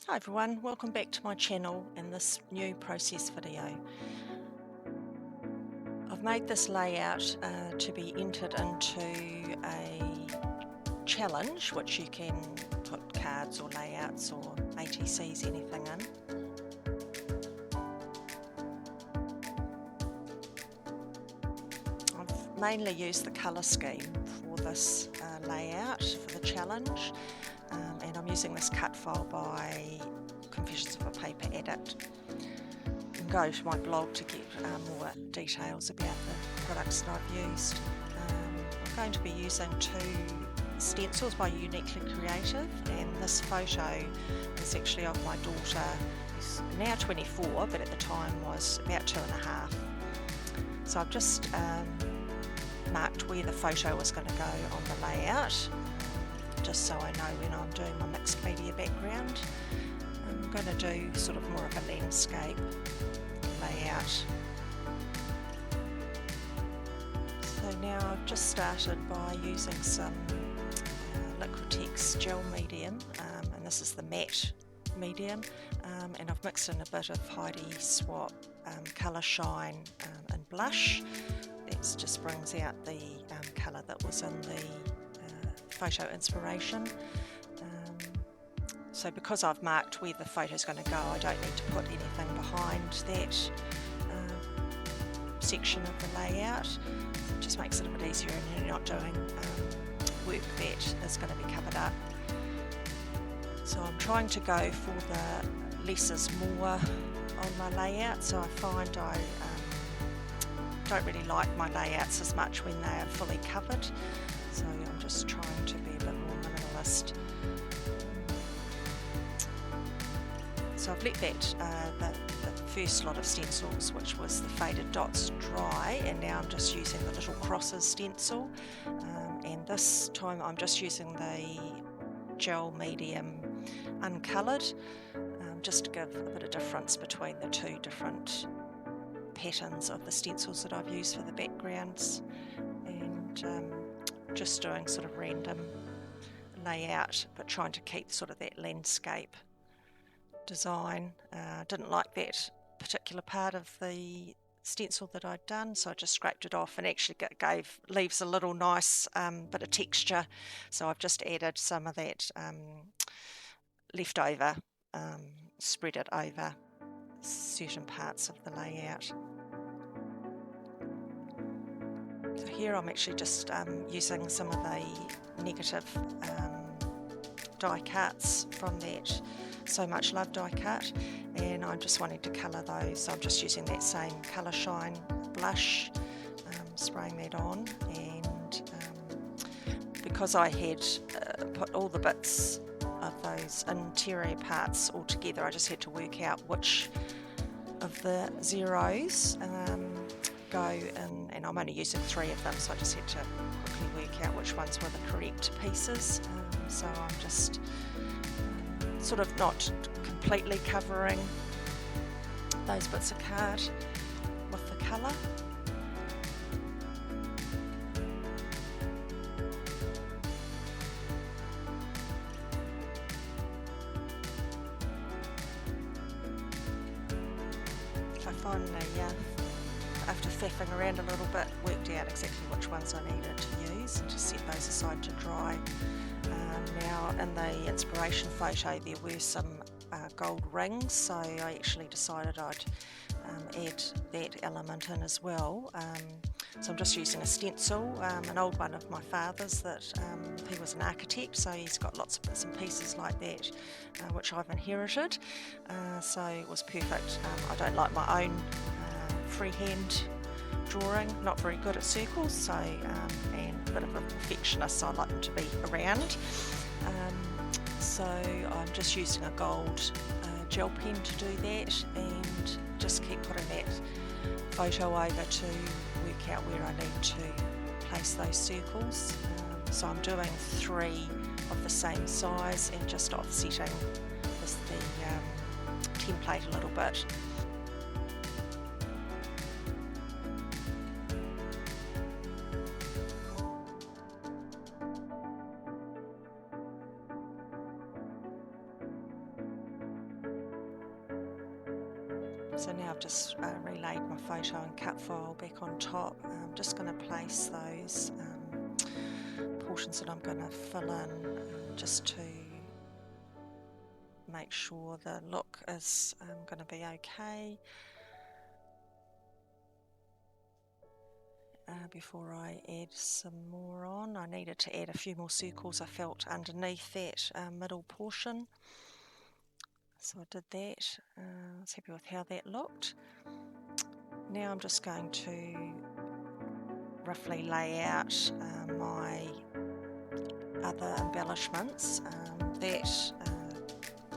Hi everyone, welcome back to my channel and this new process video. I've made this layout to be entered into a challenge which you can put cards or layouts or ATCs, anything in. I've mainly used the colour scheme for this layout for the challenge. And I'm using this cut file by Confessions of a Paper Addict. You can go to my blog to get more details about the products that I've used. I'm going to be using two stencils by Uniquely Creative, and this photo is actually of my daughter, who's now 24, but at the time was about 2.5. So I've just marked where the photo was going to go on the layout, just so I know when I'm doing my mixed media background. I'm going to do sort of more of a landscape layout. So now I've just started by using some Liquitex gel medium, and this is the matte medium, and I've mixed in a bit of Heidi Swap Colour Shine and blush. That just brings out the colour that was in the photo inspiration. So because I've marked where the photo is going to go, I don't need to put anything behind that section of the layout. It just makes it a bit easier and you're not doing work that is going to be covered up. So I'm trying to go for the less is more on my layout, so I find I don't really like my layouts as much when they are fully covered. So I'm just trying to be a bit more minimalist. So I've let that the first lot of stencils, which was the faded dots, dry, and now I'm just using the little crosses stencil. And this time I'm just using the gel medium uncoloured, just to give a bit of difference between the two different patterns of the stencils that I've used for the backgrounds. And just doing sort of random layout, but trying to keep sort of that landscape design. Didn't like that particular part of the stencil that I'd done, so I just scraped it off, and actually leaves a little nice bit of texture. So I've just added some of that leftover, spread it over certain parts of the layout. So here I'm actually just using some of the negative die cuts from that So Much Love die cut, and I'm just wanting to colour those. So I'm just using that same Colour Shine blush, spraying that on, and because I had put all the bits of those interior parts all together, I just had to work out which of the zeros go in, and I'm only using 3 of them, so I just had to quickly work out which ones were the correct pieces. So I'm just sort of not completely covering those bits of card with the colour. I finally, after faffing around a little bit, worked out exactly which ones I needed to use and just set those aside to dry. Now in the inspiration photo there were some gold rings, so I actually decided I'd add that element in as well. So I'm just using a stencil, an old one of my father's that he was an architect, so he's got lots of bits and pieces like that, which I've inherited, so it was perfect. I don't like my own freehand drawing, not very good at circles, so and a bit of a perfectionist, so I like them to be around. So I'm just using a gold gel pen to do that, and just keep putting that photo over to work out where I need to place those circles. So I'm doing 3 of the same size and just offsetting the template a little bit. So now I've just relayed my photo and cut file back on top. I'm just going to place those portions that I'm going to fill in just to make sure the look is going to be okay. Before I add some more on, I needed to add a few more circles I felt underneath that middle portion. So I did that. I was happy with how that looked. Now I'm just going to roughly lay out my other embellishments. That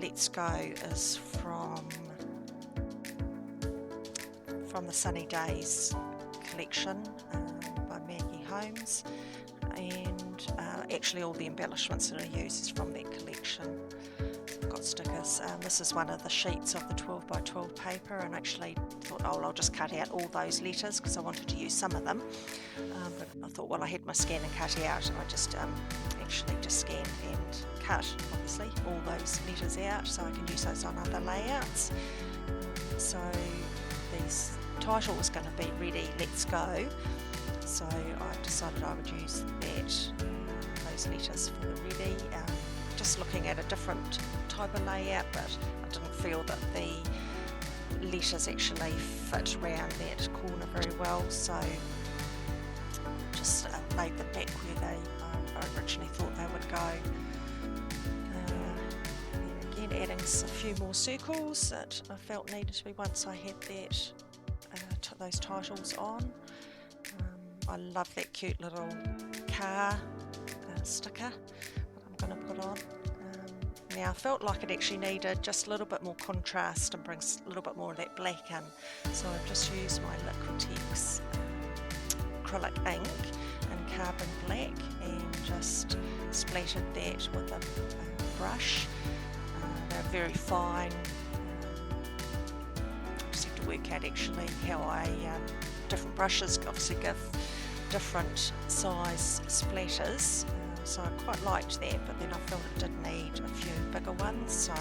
Let's Go is from the Sunny Days collection by Maggie, Holmes, and actually all the embellishments that I use is from that collection. So I've got stickers. This is one of the sheets of the 12 by 12 paper, and actually thought, oh, I'll just cut out all those letters because I wanted to use some of them. But I thought, well, I had my scan and cut out, and I just actually just scanned and cut, obviously, all those letters out so I can use those on other layouts. So this title was going to be Ready, Let's Go. So I decided I would use that, those letters for the ready. Just looking at a different type of layout, but I didn't feel that the letters actually fit around that corner very well, so just laid them back where I originally thought they would go. And again, adding a few more circles that I felt needed to be once I had that those titles on. I love that cute little car sticker that I'm going to put on. Now I felt like it actually needed just a little bit more contrast and brings a little bit more of that black in, so I've just used my Liquitex acrylic ink in carbon black and just splattered that with a brush. They're very fine. I just have to work out actually how different brushes obviously give different size splatters. So I quite liked that, but then I felt it did need a few bigger ones. So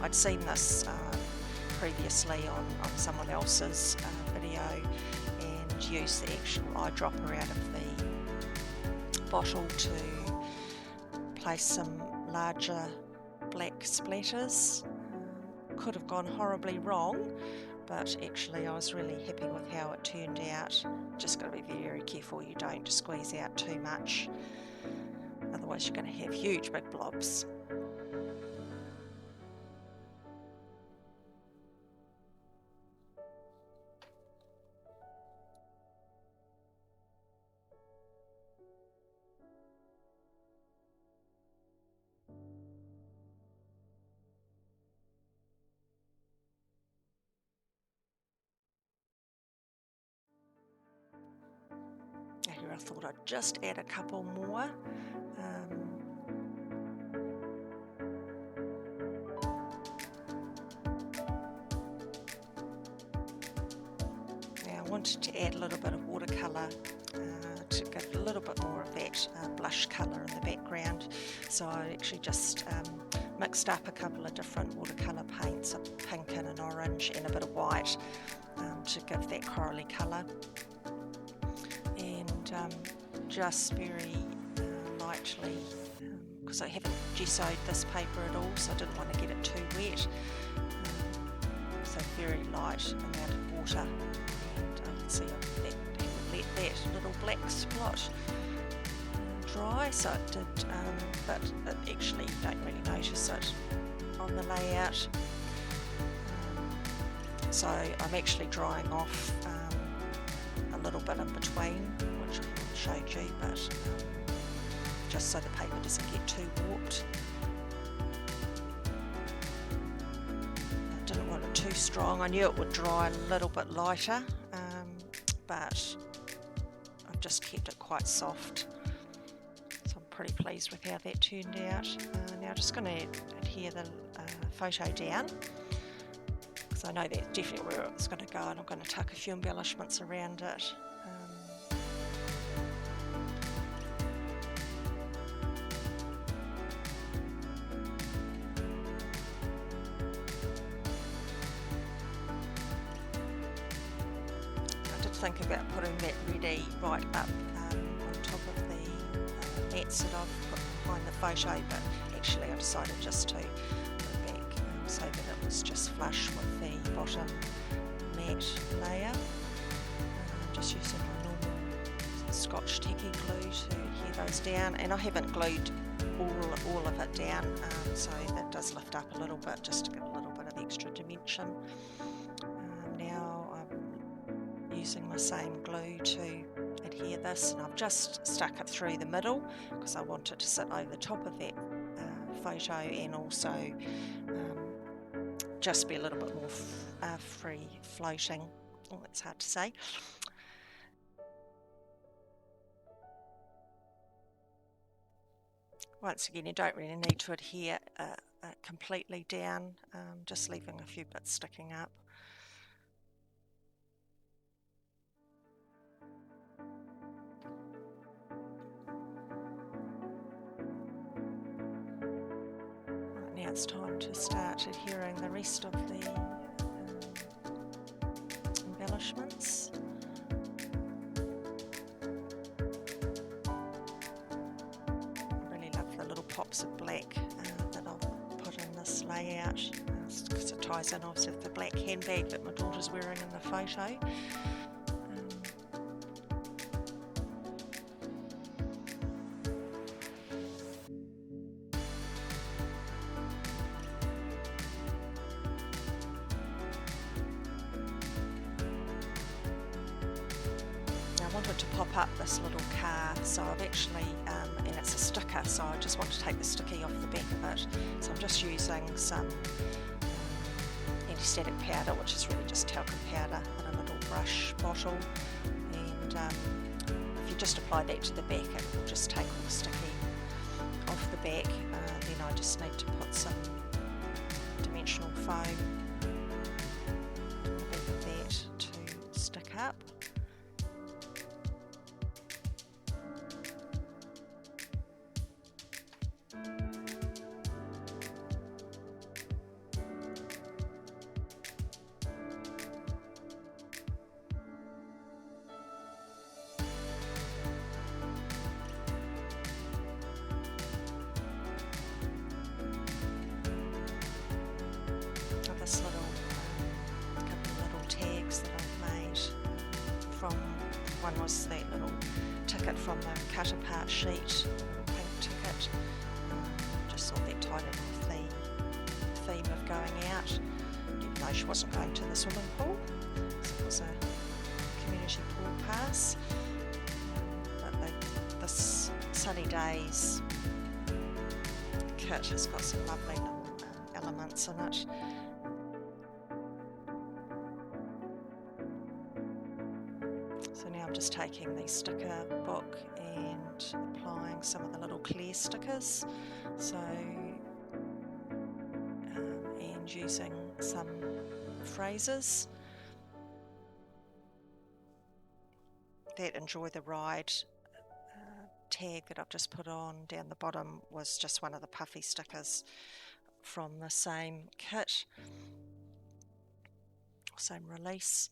I'd seen this previously on someone else's video and used the actual eyedropper out of the bottle to place some larger black splatters. Could have gone horribly wrong, but actually I was really happy with how it turned out. Just got to be very careful you don't squeeze out too much. Otherwise you're going to have huge big blobs. Here I thought I'd just add a couple more. Now I wanted to add a little bit of watercolour to give a little bit more of that blush colour in the background. So I actually just mixed up a couple of different watercolour paints, a pink and an orange and a bit of white to give that corally colour. And just very lightly, because I haven't gessoed this paper at all, so I didn't want to get it too wet. So very light amount of water, and you can see I let that little black spot dry, so it did, but it actually you don't really notice it on the layout. So I'm actually drying off a little bit in between, which I haven't showed you, but just so the paper doesn't get too warped. I didn't want it too strong. I knew it would dry a little bit lighter, but I've just kept it quite soft. So I'm pretty pleased with how that turned out. Now I'm just going to adhere the photo down, because I know that's definitely where it's going to go, and I'm going to tuck a few embellishments around it. think about putting that ready right up on top of the mats that I've put behind the photo, but actually I decided just to put it back so that it was just flush with the bottom matte layer. Just using my normal Scotch tacky glue to adhere those down, and I haven't glued all of it down, so that does lift up a little bit just to give a little bit of extra dimension. Now I'm using my same glue to adhere this, and I've just stuck it through the middle because I want it to sit over the top of that photo, and also just be a little bit more free floating. Oh, that's hard to say. Once again, you don't really need to adhere completely down, just leaving a few bits sticking up. Right, now it's time to start adhering the rest of the embellishments. Pops of black that I'll put in this layout because it ties in obviously with the black handbag that my daughter's wearing in the photo. I wanted to pop up this little car, so I've actually, and it's a sticker, so I just want to take the sticky off the back of it. So I'm just using some anti-static powder, which is really just talcum powder in a little brush bottle, and if you just apply that to the back, it will just take all the sticky off the back. Then I just need to put some dimensional foam on the back of that to stick up. This little couple of little tags that I've made from, one was that little ticket from the cut apart sheet, pink ticket. Just thought that tied in with the theme of going out, even though she wasn't going to the swimming pool, so it was a community pool pass. But this Sunny Days kit has got some lovely little elements in it. So now I'm just taking the sticker book and applying some of the little clear stickers, so and using some phrases. That Enjoy the Ride tag that I've just put on down the bottom was just one of the puffy stickers from the same kit, same release.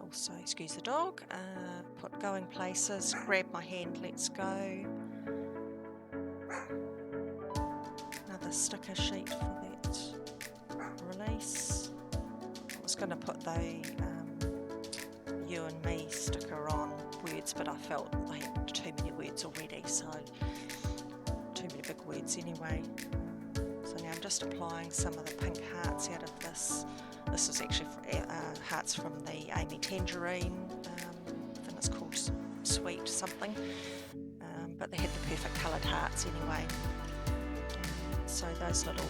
Also, excuse the dog, put Going Places, Grab My Hand, Let's Go. Another sticker sheet for that release. I was going to put the You and Me sticker on words, but I felt I had too many words already, so too many big words anyway. So now I'm just applying some of the pink hearts out of this. This is actually hearts from the Amy Tangerine, I think it's called Sweet something, but they had the perfect coloured hearts anyway. So those little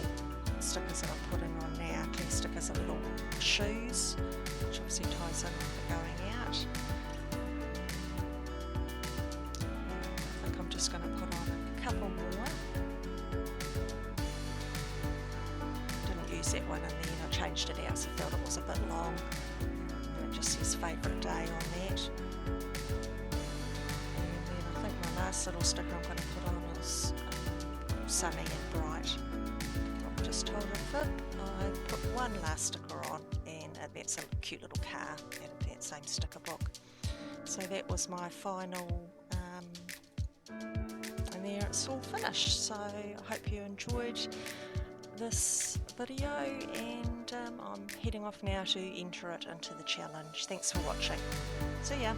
stickers that I'm putting on now, clear stickers, are little shoes, which obviously ties in with the going out. I think I'm just going to put on a couple more. Use that one in the end, I changed it out so I felt it was a bit long, and it just says favourite day on that. And then I think my last little sticker I'm going to put on is sunny and bright. I've just told it fit. I put one last sticker on, and that's a cute little car out of that same sticker book. So that was my final, and there it's all finished. So I hope you enjoyed this video, and I'm heading off now to enter it into the challenge. Thanks for watching. See ya.